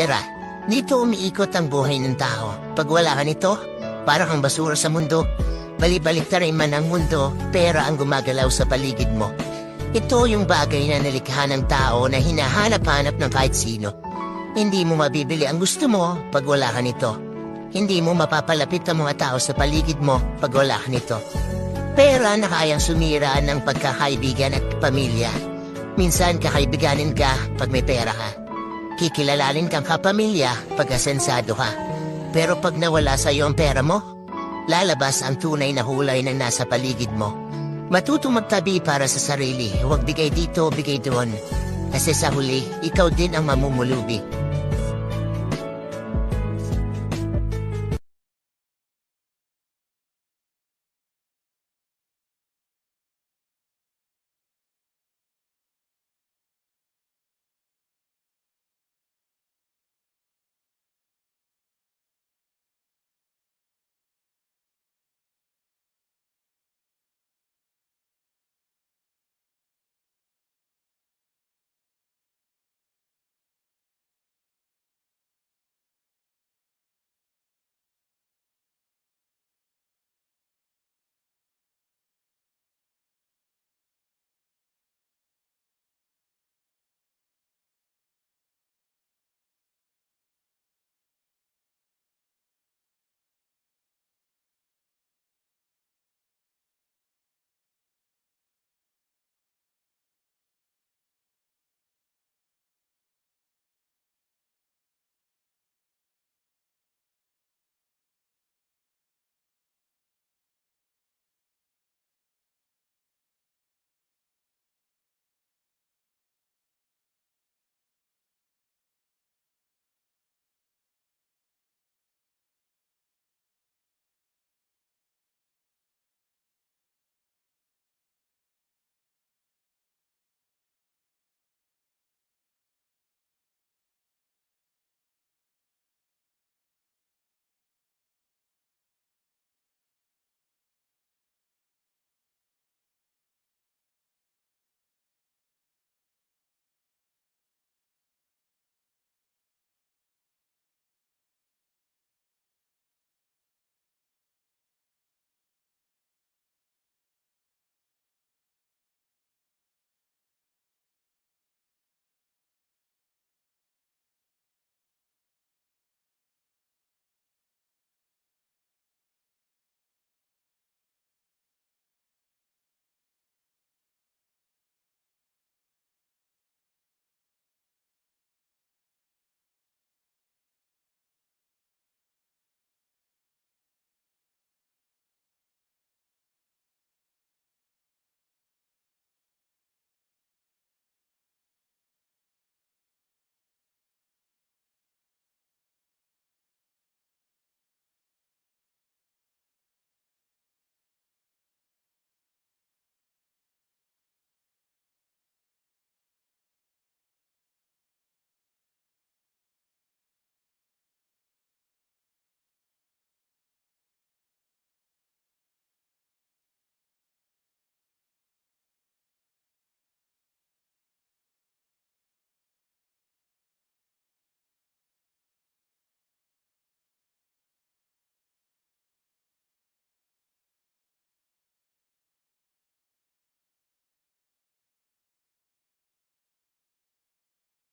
pera. Dito umiikot ang buhay ng tao. Pag wala ka nito, parang kang basura sa mundo. Balibalik-taray man ang mundo, pera ang gumagalaw sa paligid mo. Ito yung bagay na nalikha ng tao na hinahanap-hanap ng kahit sino. Hindi mo mabibili ang gusto mo pag wala ka nito. Hindi mo mapapalapit ang mga tao sa paligid mo pag wala ka nito. Pera na kayang sumira ng pagkakaibigan at pamilya. Minsan kakaibiganin ka pag may pera ka. Kikilalanin kang kapamilya pag asensado ka. Pero pag nawala sa iyo ang pera mo, lalabas ang tunay na hulay ng nasa paligid mo. Matutong magtabi para sa sarili, huwag bigay dito, bigay doon. Kasi sa huli, ikaw din ang mamumulubi.